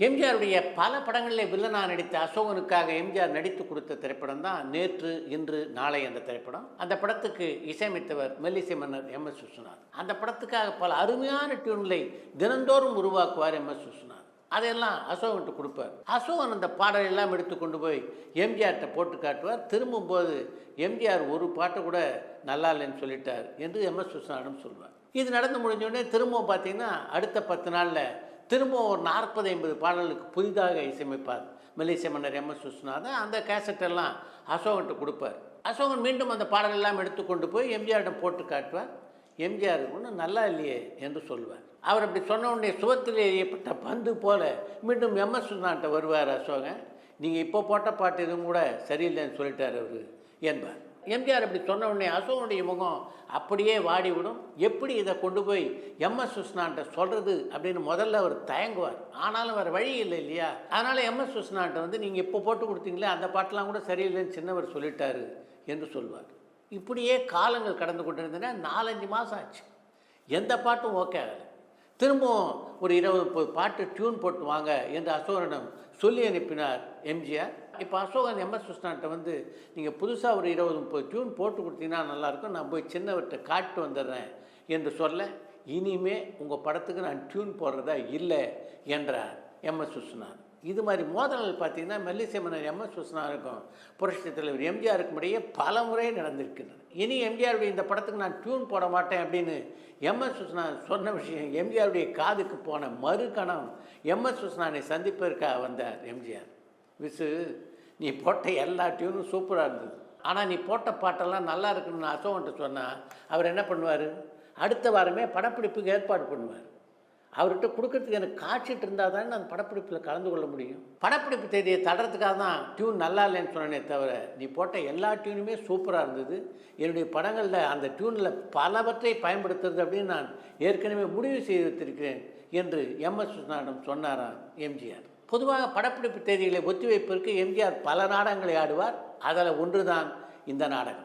எம்ஜிஆருடைய பல படங்களில் வில்லனா நடித்த அசோகனுக்காக எம்ஜிஆர் நடித்து கொடுத்த திரைப்படம் தான் நேற்று இன்று நாளை என்ற திரைப்படம். அந்த படத்துக்கு இசையமைத்தவர் மெல்லிசை மன்னர் எம்.எஸ். விஸ்வநாத். அந்த படத்துக்காக பல அருமையான டியூன்களை தினந்தோறும் உருவாக்குவார் எம்.எஸ். விஸ்வநாத். அதையெல்லாம் அசோகன்ட்டு கொடுப்பார். அசோகன் அந்த பாடல் எல்லாம் எடுத்து கொண்டு போய் எம்ஜிஆர்கிட்ட போட்டு காட்டுவார். திரும்பும்போது எம்ஜிஆர் ஒரு பாட்டை கூட நல்லா இல்லைன்னு சொல்லிட்டார் என்று எம்.எஸ். விஸ்வநாதம் சொல்வார். இது நடந்து முடிஞ்சோடனே திரும்பவும் பார்த்தீங்கன்னா அடுத்த 10 நாளில் திரும்பவும் ஒரு 40-50 பாடல்களுக்கு புதிதாக இசையமைப்பார் மெல்லிசை மன்னர் எம்.எஸ். விஸ்வநாதன். அந்த கேசட்டெல்லாம் அசோகன்ட்டு கொடுப்பார். அசோகன் மீண்டும் அந்த பாடல் எல்லாம் எடுத்துக்கொண்டு போய் எம்ஜிஆரிடம் போட்டு காட்டுவார். எம்ஜிஆர் ஒன்றும் நல்லா இல்லையே என்று சொல்வார். அவர் அப்படி சொன்ன உடனே சுவத்தில் எறியப்பட்ட பந்து போல மீண்டும் எம்.எஸ். விஸ்வநாதன்ட்ட வருவார் அசோகன். நீங்கள் இப்போ போட்ட பாட்டு எதுவும் கூட சரியில்லைன்னு சொல்லிட்டார் அவர் என்பார். எம்ஜிஆர் அப்படி சொன்ன உடனே அசோகனுடைய முகம் அப்படியே வாடிவிடும். எப்படி இதை கொண்டு போய் எம்.எஸ். விஸ்வநாதன்ட்ட சொல்கிறது அப்படின்னு முதல்ல அவர் தயங்குவார். ஆனாலும் வேறு வழி இல்லை இல்லையா? அதனால் எம்.எஸ். விஸ்வநாதன்ட்ட வந்து நீங்கள் இப்போ போட்டு கொடுத்தீங்களே அந்த பாட்டெலாம் கூட சரியில்லைன்னு சின்னவர் சொல்லிட்டாரு என்று சொல்வார். இப்படியே காலங்கள் கடந்து கொண்டிருந்தன. 4-5 மாதம் ஆச்சு. எந்த பாட்டும் ஓகே ஆகலை. திரும்பவும் ஒரு 20-30 பாட்டு டியூன் போட்டு வாங்க என்று அசோகனிடம் சொல்லி அனுப்பினார் எம்ஜிஆர். இப்போ அசோகன் எம்.எஸ். விஸ்வநாதன்ட்ட வந்து நீங்கள் புதுசாக ஒரு 20-30 டியூன் போட்டு கொடுத்தீங்கன்னா நல்லாயிருக்கும், நான் போய் சின்னவர்கிட்ட காட்டு வந்துடுறேன் என்று சொல்ல, இனிமே உங்கள் படத்துக்கு நான் டியூன் போடுறதா இல்லை என்றார் எம்.எஸ். விஸ்வநாதன். இது மாதிரி மோதல்கள் பார்த்தீங்கன்னா மெல்லிசை மன்னர் எம்.எஸ். விஸ்வநாதனுக்கும் புரட்சித் தலைவர் எம்ஜிஆருக்கும் இடையே பல முறை நடந்திருக்கின்றன. இனி எம்ஜிஆருடைய இந்த படத்துக்கு நான் டியூன் போட மாட்டேன் அப்படின்னு எம்.எஸ். விஸ்வநாதன் சொன்ன விஷயம் எம்ஜிஆருடைய காதுக்கு போன மறுகணம் எம்.எஸ். விஸ்வநாதனை சந்திப்பதற்காக வந்தார் எம்ஜிஆர். நீ போட்ட எல்லா டியூனும் சூப்பராக இருந்தது, ஆனால் நீ போட்ட பாட்டெல்லாம் நல்லா இருக்குன்னு அசோகன்ட்டு சொன்னால் அவர் என்ன பண்ணுவார்? அடுத்த வாரமே படப்பிடிப்புக்கு ஏற்பாடு பண்ணுவார். அவர்கிட்ட கொடுக்கறதுக்கு எனக்கு காட்சிட்டு இருந்தால் தானே அந்த படப்பிடிப்பில் கலந்து கொள்ள முடியும். படப்பிடிப்பு தேதியை தடுறதுக்காக தான் டியூன் நல்லா இல்லைன்னு சொன்னேனே தவிர நீ போட்ட எல்லா டியூனுமே சூப்பராக இருந்தது, என்னுடைய படங்களில் அந்த டியூனில் பலவற்றை பயன்படுத்துறது அப்படின்னு நான் ஏற்கனவே முடிவு செய்து வைத்திருக்கிறேன் என்று எம்.எஸ். விஸ்வநாதன் சொன்னாராம் எம்ஜிஆர். பொதுவாக படப்பிடிப்பு தேதிகளை ஒத்திவைப்பதற்கு எம்ஜிஆர் பல நாடகங்களை ஆடுவார். அதில் ஒன்று தான் இந்த நாடகம்.